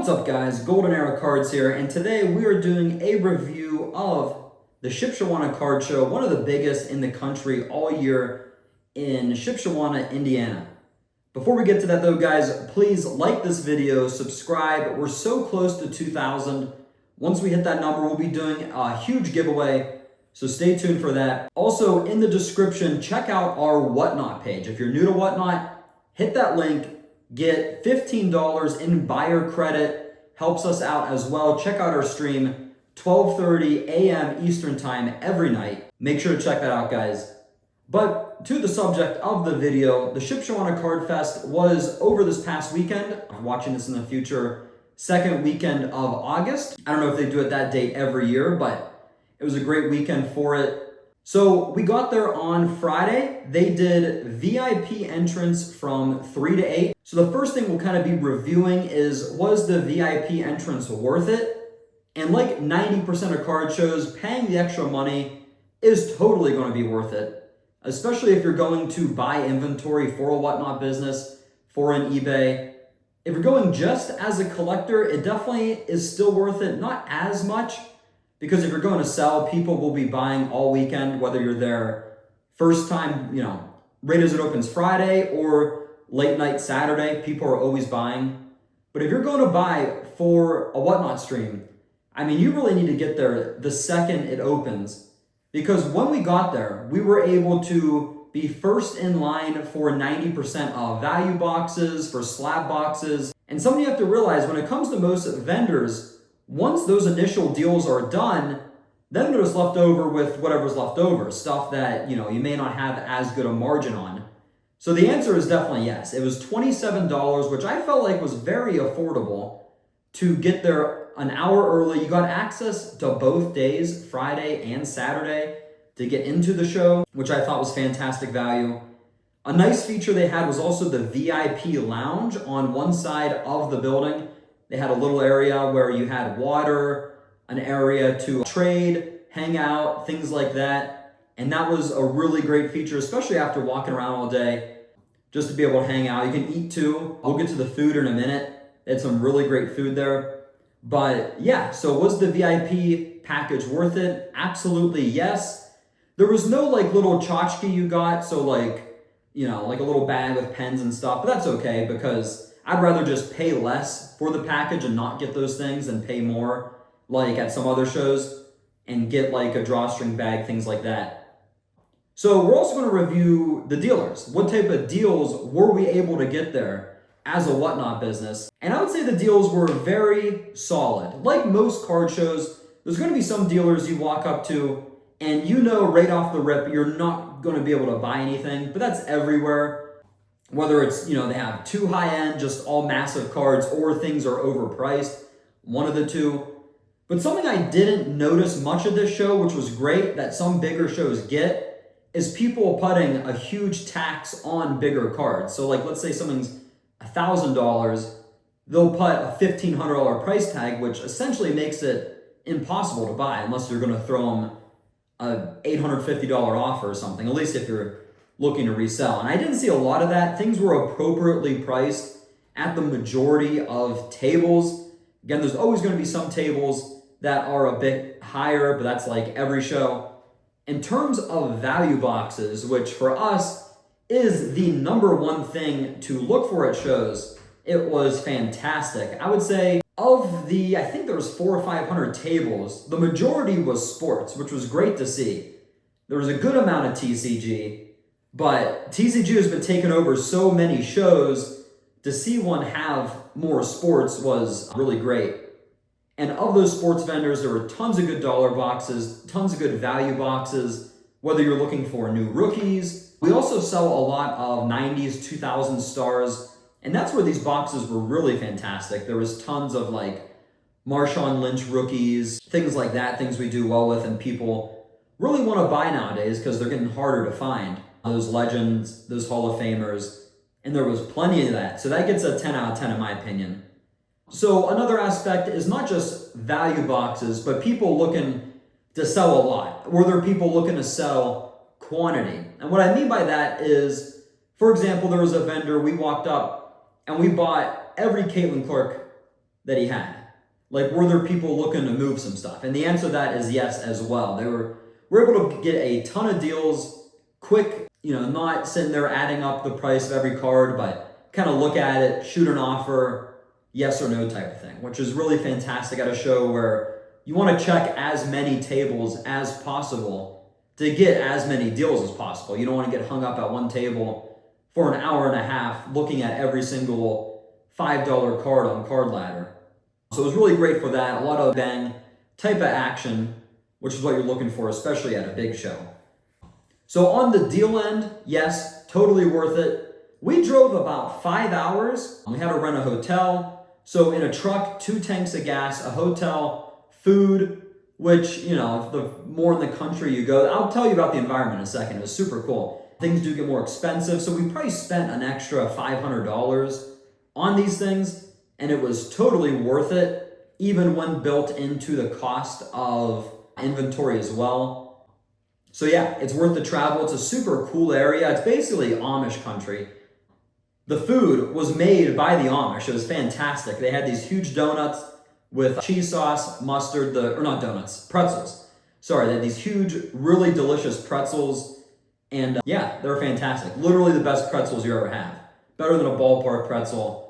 What's up guys, Golden Arrow Cards here, and today we are doing a review of the Shipshewana card show, one of the biggest in the country all year in Shipshewana, Indiana. Before we get to that though guys, please like this video, subscribe. We're so close to 2,000. Once we hit that number, we'll be doing a huge giveaway, so stay tuned for that. Also in the description, check out our Whatnot page. If you're new to Whatnot, hit that link. Get $15 in buyer credit, helps us out as well. Check out our stream, 12:30 a.m. Eastern time every night. Make sure to check that out, guys. But to the subject of the video, the Shipshewana Card Fest was over this past weekend. I'm watching this in the future, second weekend of August. I don't know if they do it that date every year, but it was a great weekend for it. So we got there on Friday. They did VIP entrance from 3 to 8. So the first thing we'll kind of be reviewing is, was the VIP entrance worth it? And like 90% of card shows, paying the extra money is totally going to be worth it. Especially if you're going to buy inventory for a Whatnot business, for an eBay. If you're going just as a collector, it definitely is still worth it. Not as much, because if you're going to sell, people will be buying all weekend, whether you're there first time, right as it opens Friday or late night Saturday, people are always buying. But if you're going to buy for a Whatnot stream, I mean, you really need to get there the second it opens. Because when we got there, we were able to be first in line for 90% of value boxes, for slab boxes. And something you have to realize, when it comes to most vendors, once those initial deals are done, then they're just left over with whatever's left over, stuff that, you may not have as good a margin on. So the answer is definitely yes. It was $27, which I felt like was very affordable to get there an hour early. You got access to both days, Friday and Saturday, to get into the show, which I thought was fantastic value. A nice feature they had was also the VIP lounge on one side of the building. They had a little area where you had water, an area to trade, hang out, things like that. And that was a really great feature, especially after walking around all day, just to be able to hang out. You can eat too. We'll get to the food in a minute. They had some really great food there. But yeah, so was the VIP package worth it? Absolutely yes. There was no like little tchotchke you got, so like a little bag with pens and stuff, but that's okay because I'd rather just pay less for the package and not get those things than pay more like at some other shows and get like a drawstring bag, things like that. So we're also going to review the dealers. What type of deals were we able to get there as a Whatnot business? And I would say the deals were very solid. Like most card shows, there's going to be some dealers you walk up to and right off the rip, you're not going to be able to buy anything, but that's everywhere. Whether it's, they have too high-end, just all massive cards, or things are overpriced, one of the two. But something I didn't notice much of this show, which was great, that some bigger shows get, is people putting a huge tax on bigger cards. So like, let's say something's $1,000, they'll put a $1,500 price tag, which essentially makes it impossible to buy unless you're going to throw them a $850 offer or something, at least if you're looking to resell. And I didn't see a lot of that. Things were appropriately priced at the majority of tables. Again, there's always going to be some tables that are a bit higher, but that's like every show. In terms of value boxes, which for us is the number one thing to look for at shows, it was fantastic. I would say of I think there was 400 or 500 tables, the majority was sports, which was great to see. There was a good amount of TCG, but TCG has been taking over so many shows. To see one have more sports was really great. And of those sports vendors, there were tons of good dollar boxes, tons of good value boxes, whether you're looking for new rookies. We also sell a lot of 90s, 2000 stars, and that's where these boxes were really fantastic. There was tons of like Marshawn Lynch rookies, things like that, things we do well with and people really want to buy nowadays because they're getting harder to find. Those legends, those Hall of Famers, and there was plenty of that. So that gets a 10 out of 10 in my opinion. So another aspect is not just value boxes, but people looking to sell a lot. Were there people looking to sell quantity? And what I mean by that is, for example, there was a vendor, we walked up and we bought every Caitlin Clark that he had? Like, were there people looking to move some stuff? And the answer to that is yes as well. They were able to get a ton of deals quick, not sitting there adding up the price of every card, but kind of look at it, shoot an offer, yes or no type of thing, which is really fantastic at a show where you want to check as many tables as possible to get as many deals as possible. You don't want to get hung up at one table for an hour and a half looking at every single $5 card on Card Ladder. So it was really great for that. A lot of bang type of action, which is what you're looking for, especially at a big show. So on the deal end, yes, totally worth it. We drove about 5 hours. We had to rent a hotel. So in a truck, 2 tanks of gas, a hotel, food, which, the more in the country you go, I'll tell you about the environment in a second. It was super cool. Things do get more expensive. So we probably spent an extra $500 on these things. And it was totally worth it, even when built into the cost of inventory as well. So yeah, it's worth the travel. It's a super cool area. It's basically Amish country. The food was made by the Amish. It was fantastic. They had these huge donuts with cheese sauce, mustard, pretzels. Sorry, they had these huge, really delicious pretzels. And yeah, they were fantastic. Literally the best pretzels you ever have. Better than a ballpark pretzel.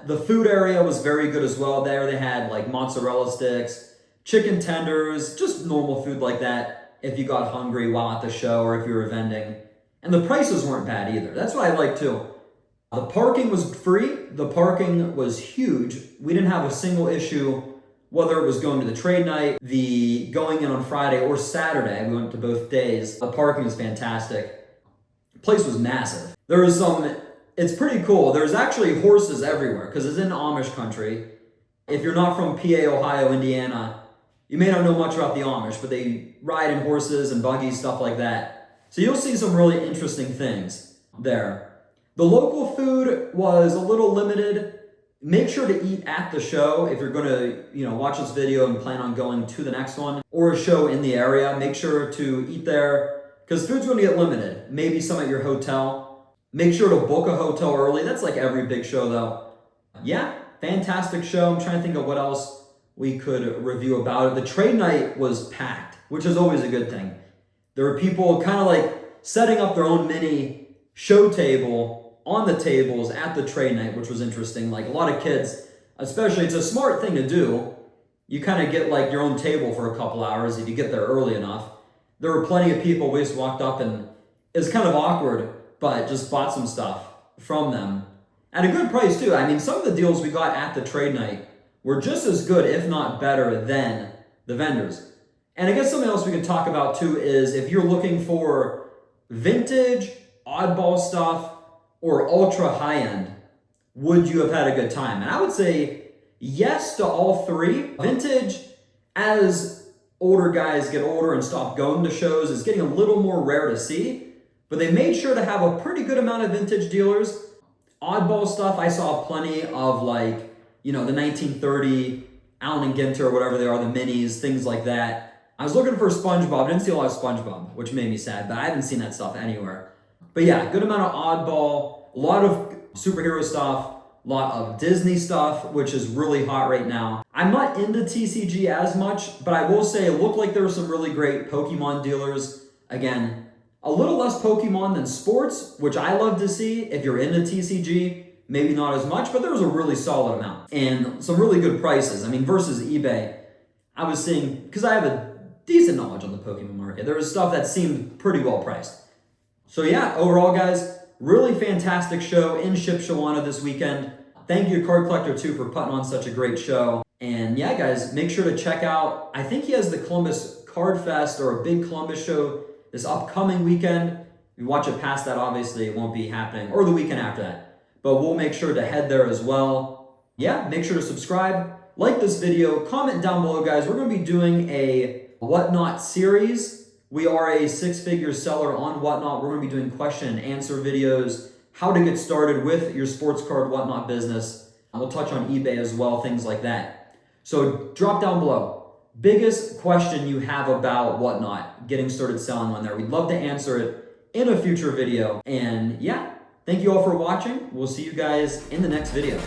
The food area was very good as well. There they had like mozzarella sticks, chicken tenders, just normal food like that if you got hungry while at the show or if you were vending. And the prices weren't bad either. That's what I liked too. The parking was free. The parking was huge. We didn't have a single issue, whether it was going to the trade night, the going in on Friday or Saturday. We went to both days. The parking was fantastic. The place was massive. There was it's pretty cool. There's actually horses everywhere because it's in Amish country. If you're not from PA, Ohio, Indiana, you may not know much about the Amish, but they ride in horses and buggies, stuff like that. So you'll see some really interesting things there. The local food was a little limited. Make sure to eat at the show if you're going to, watch this video and plan on going to the next one or a show in the area. Make sure to eat there because food's going to get limited. Maybe some at your hotel. Make sure to book a hotel early. That's like every big show though. Yeah, fantastic show. I'm trying to think of what else we could review about it. The trade night was packed, which is always a good thing. There were people kind of like setting up their own mini show table on the tables at the trade night, which was interesting. Like a lot of kids, especially, it's a smart thing to do. You kind of get like your own table for a couple hours if you get there early enough. There were plenty of people. We just walked up and it was kind of awkward, but just bought some stuff from them at a good price too. I mean, some of the deals we got at the trade night were just as good, if not better, than the vendors. And I guess something else we could talk about too is if you're looking for vintage, oddball stuff, or ultra high-end, would you have had a good time? And I would say yes to all three. Vintage, as older guys get older and stop going to shows, is getting a little more rare to see. But they made sure to have a pretty good amount of vintage dealers. Oddball stuff, I saw plenty of like, the 1930 Allen and Ginter or whatever they are, the minis, things like that. I was looking for SpongeBob. I didn't see a lot of SpongeBob, which made me sad, but I haven't seen that stuff anywhere. But yeah, good amount of oddball, a lot of superhero stuff, a lot of Disney stuff, which is really hot right now. I'm not into TCG as much, but I will say it looked like there were some really great Pokemon dealers. Again, a little less Pokemon than sports, which I love to see. If you're into TCG, maybe not as much, but there was a really solid amount and some really good prices. I mean, versus eBay, I was seeing, because I have a decent knowledge on the Pokemon market, there was stuff that seemed pretty well priced. So yeah, overall guys, really fantastic show in Shipshewana this weekend. Thank you to Card Collector 2 for putting on such a great show. And yeah, guys, make sure to check out, I think he has the Columbus Card Fest or a big Columbus show this upcoming weekend. If you watch it past that, obviously it won't be happening, or the weekend after that. But we'll make sure to head there as well. Yeah, make sure to subscribe, like this video, comment down below, guys. We're going to be doing a Whatnot series. We are a six-figure seller on Whatnot. We're going to be doing question and answer videos, how to get started with your sports card Whatnot business. We'll touch on eBay as well, things like that. So drop down below. Biggest question you have about Whatnot, getting started selling on there. We'd love to answer it in a future video. And yeah, thank you all for watching. We'll see you guys in the next video.